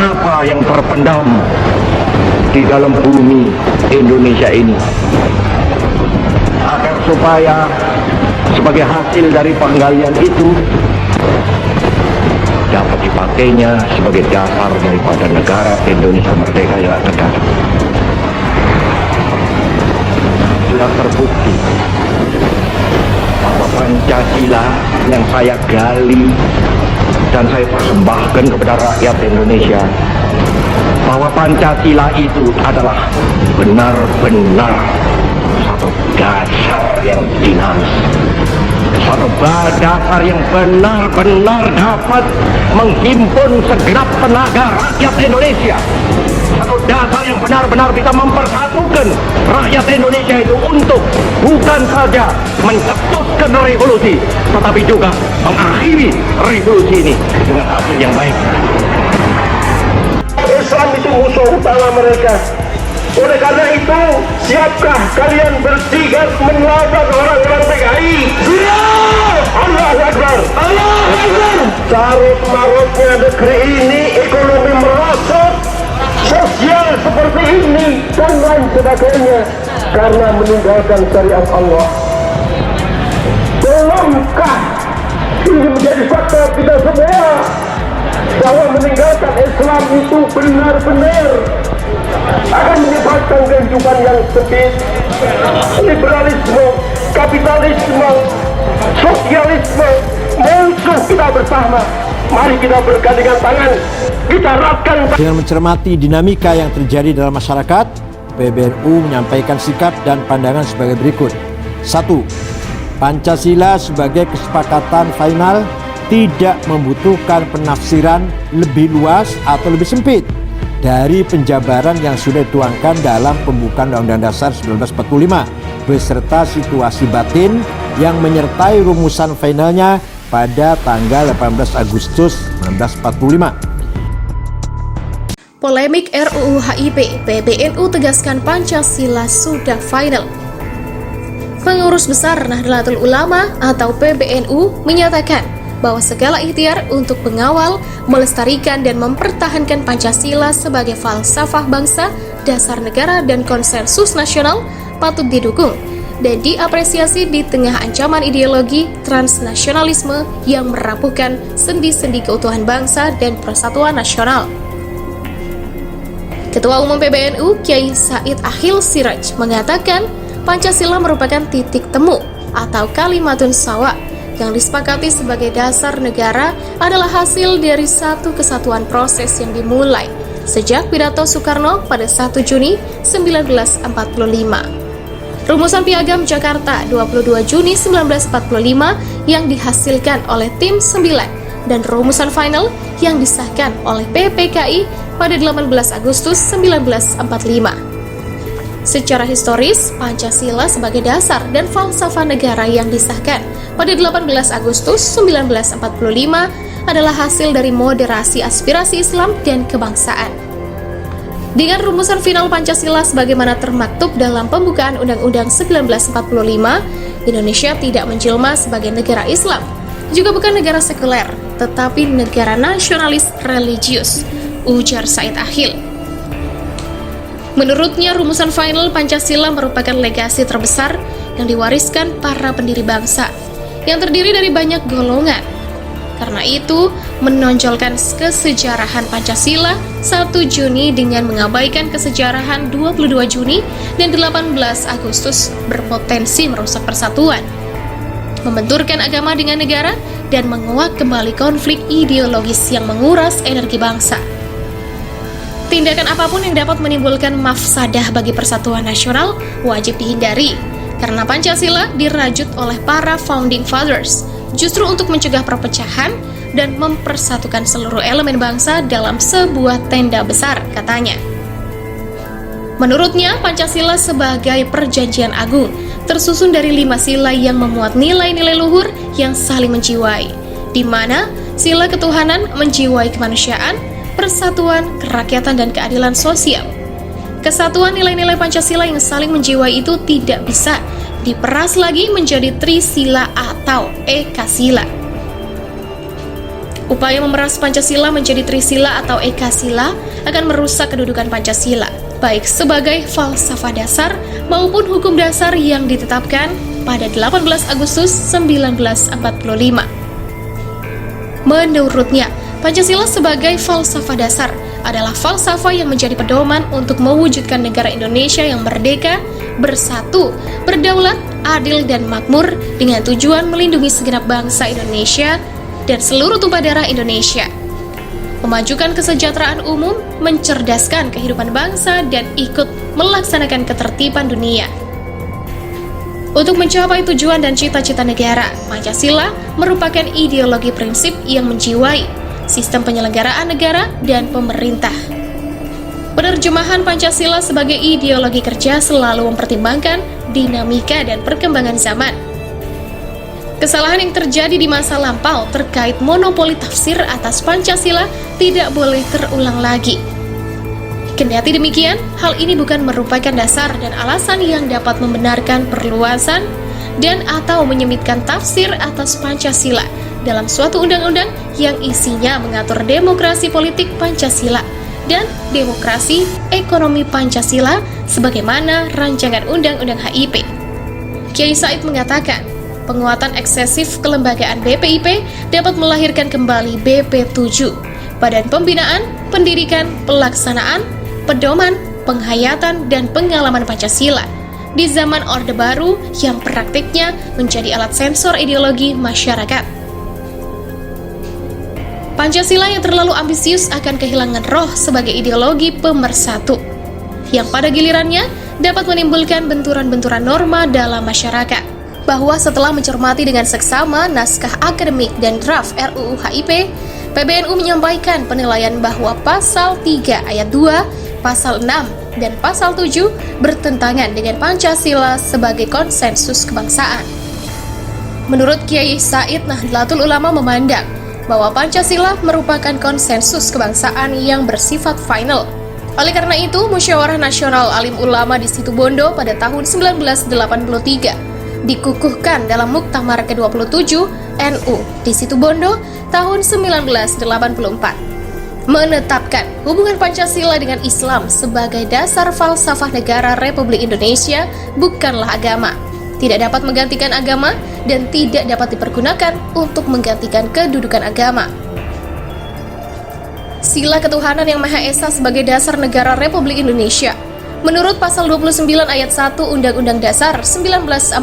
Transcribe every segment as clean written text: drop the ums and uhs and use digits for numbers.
apa yang terpendam di dalam bumi Indonesia ini, agar supaya sebagai hasil dari penggalian itu dapat dipakainya sebagai dasar daripada negara Indonesia merdeka yang akan datang. Sudah terbukti bahwa Pancasila yang saya gali dan saya persembahkan kepada rakyat Indonesia, bahwa Pancasila itu adalah benar-benar satu dasar yang dinamis, satu dasar yang benar-benar dapat menghimpun segenap tenaga rakyat Indonesia, satu dasar yang benar-benar bisa mempersatukan rakyat Indonesia itu untuk bukan saja mencetuskan revolusi, tetapi juga mengakhiri revolusi ini dengan hasil yang baik. Islam itu musuh utama mereka. Oleh karena itu, siapkah kalian bertiga melawan orang-orang PKI? Siap! Allahu Akbar! Allahu Akbar! Carut-marutnya negeri ini, ekonomi merosot, sosial seperti ini, dan lain sebagainya, karena meninggalkan syariat Allah. Belumkah ini menjadi fakta kita semua bahwa meninggalkan Islam itu benar-benar akan menyebabkan kehidupan yang sempit, liberalisme, kapitalisme, sosialisme, musuh kita bersama. Mari kita bergandengan tangan, kita eratkan. Dengan mencermati dinamika yang terjadi dalam masyarakat, PBNU menyampaikan sikap dan pandangan sebagai berikut. 1. Pancasila sebagai kesepakatan final tidak membutuhkan penafsiran lebih luas atau lebih sempit dari penjabaran yang sudah dituangkan dalam pembukaan Undang-Undang Dasar 1945 beserta situasi batin yang menyertai rumusan finalnya pada tanggal 18 Agustus 1945. Polemik RUU HIP, PBNU tegaskan Pancasila sudah final. Pengurus Besar Nahdlatul Ulama atau PBNU menyatakan bahwa segala ikhtiar untuk mengawal, melestarikan, dan mempertahankan Pancasila sebagai falsafah bangsa, dasar negara, dan konsensus nasional patut didukung dan diapresiasi di tengah ancaman ideologi transnasionalisme yang merapuhkan sendi-sendi keutuhan bangsa dan persatuan nasional. Ketua Umum PBNU, Kiai Said Akhil Siraj, mengatakan Pancasila merupakan titik temu atau kalimatun sawa yang disepakati sebagai dasar negara adalah hasil dari satu kesatuan proses yang dimulai sejak pidato Soekarno pada 1 Juni 1945. Rumusan Piagam Jakarta 22 Juni 1945 yang dihasilkan oleh Tim 9 dan rumusan final yang disahkan oleh PPKI pada 18 Agustus 1945. Secara historis, Pancasila sebagai dasar dan falsafah negara yang disahkan pada 18 Agustus 1945 adalah hasil dari moderasi aspirasi Islam dan kebangsaan. Dengan rumusan final Pancasila sebagaimana termaktub dalam pembukaan Undang-Undang 1945, Indonesia tidak menjelma sebagai negara Islam, juga bukan negara sekuler, tetapi negara nasionalis religius, ujar Said Akhil. Menurutnya, rumusan final Pancasila merupakan legasi terbesar yang diwariskan para pendiri bangsa, yang terdiri dari banyak golongan. Karena itu, menonjolkan kesejarahan Pancasila 1 Juni dengan mengabaikan kesejarahan 22 Juni dan 18 Agustus berpotensi merusak persatuan, membenturkan agama dengan negara, dan menguak kembali konflik ideologis yang menguras energi bangsa. Tindakan apapun yang dapat menimbulkan mafsadah bagi persatuan nasional wajib dihindari, karena Pancasila dirajut oleh para founding fathers justru untuk mencegah perpecahan dan mempersatukan seluruh elemen bangsa dalam sebuah tenda besar, katanya. Menurutnya, Pancasila sebagai perjanjian agung tersusun dari 5 sila yang memuat nilai-nilai luhur yang saling menjiwai, di mana sila ketuhanan menjiwai kemanusiaan, persatuan, kerakyatan, dan keadilan sosial. Kesatuan nilai-nilai Pancasila yang saling menjiwai itu tidak bisa diperas lagi menjadi trisila atau ekasila. Upaya memeras Pancasila menjadi Trisila atau Ekasila akan merusak kedudukan Pancasila, baik sebagai falsafah dasar maupun hukum dasar yang ditetapkan pada 18 Agustus 1945. Menurutnya, Pancasila sebagai falsafah dasar adalah falsafah yang menjadi pedoman untuk mewujudkan negara Indonesia yang merdeka, bersatu, berdaulat, adil, dan makmur dengan tujuan melindungi segenap bangsa Indonesia dan seluruh tumpah darah Indonesia, memajukan kesejahteraan umum, mencerdaskan kehidupan bangsa, dan ikut melaksanakan ketertiban dunia. Untuk mencapai tujuan dan cita-cita negara, Pancasila merupakan ideologi prinsip yang menjiwai sistem penyelenggaraan negara dan pemerintah. Penerjemahan Pancasila sebagai ideologi kerja selalu mempertimbangkan dinamika dan perkembangan zaman. Kesalahan yang terjadi di masa lampau terkait monopoli tafsir atas Pancasila tidak boleh terulang lagi. Kendati demikian, hal ini bukan merupakan dasar dan alasan yang dapat membenarkan perluasan dan atau menyemitkan tafsir atas Pancasila dalam suatu undang-undang yang isinya mengatur demokrasi politik Pancasila dan demokrasi ekonomi Pancasila sebagaimana rancangan Undang-Undang HIP. Kiai Said mengatakan, penguatan eksesif kelembagaan BPIP dapat melahirkan kembali BP7, Badan Pembinaan, Pendidikan, Pelaksanaan, Pedoman, Penghayatan, dan Pengalaman Pancasila di zaman Orde Baru yang praktiknya menjadi alat sensor ideologi masyarakat. Pancasila yang terlalu ambisius akan kehilangan roh sebagai ideologi pemersatu, yang pada gilirannya dapat menimbulkan benturan-benturan norma dalam masyarakat. Bahwa setelah mencermati dengan seksama naskah akademik dan draft RUU HIP, PBNU menyampaikan penilaian bahwa pasal 3 ayat 2, pasal 6, dan pasal 7 bertentangan dengan Pancasila sebagai konsensus kebangsaan. Menurut Kiai Said Nahdlatul Ulama memandang bahwa Pancasila merupakan konsensus kebangsaan yang bersifat final. Oleh karena itu, Musyawarah Nasional Alim Ulama di Situbondo pada tahun 1983 dikukuhkan dalam Muktamar ke-27 NU di Situbondo tahun 1984, menetapkan hubungan Pancasila dengan Islam sebagai dasar falsafah negara Republik Indonesia bukanlah agama, tidak dapat menggantikan agama, dan tidak dapat dipergunakan untuk menggantikan kedudukan agama. Sila ketuhanan yang Maha Esa sebagai dasar negara Republik Indonesia menurut pasal 29 ayat 1 Undang-Undang Dasar 1945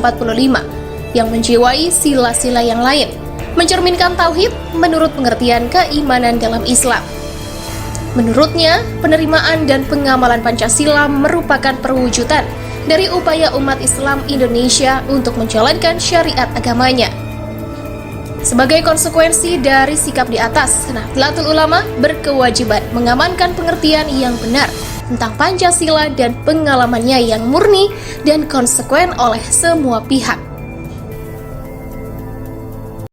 yang menjiwai sila-sila yang lain, mencerminkan tauhid menurut pengertian keimanan dalam Islam. Menurutnya, penerimaan dan pengamalan Pancasila merupakan perwujudan dari upaya umat Islam Indonesia untuk menjalankan syariat agamanya. Sebagai konsekuensi dari sikap di atas, Nahdlatul Ulama berkewajiban mengamankan pengertian yang benar tentang Pancasila dan pengalamannya yang murni dan konsekuen oleh semua pihak.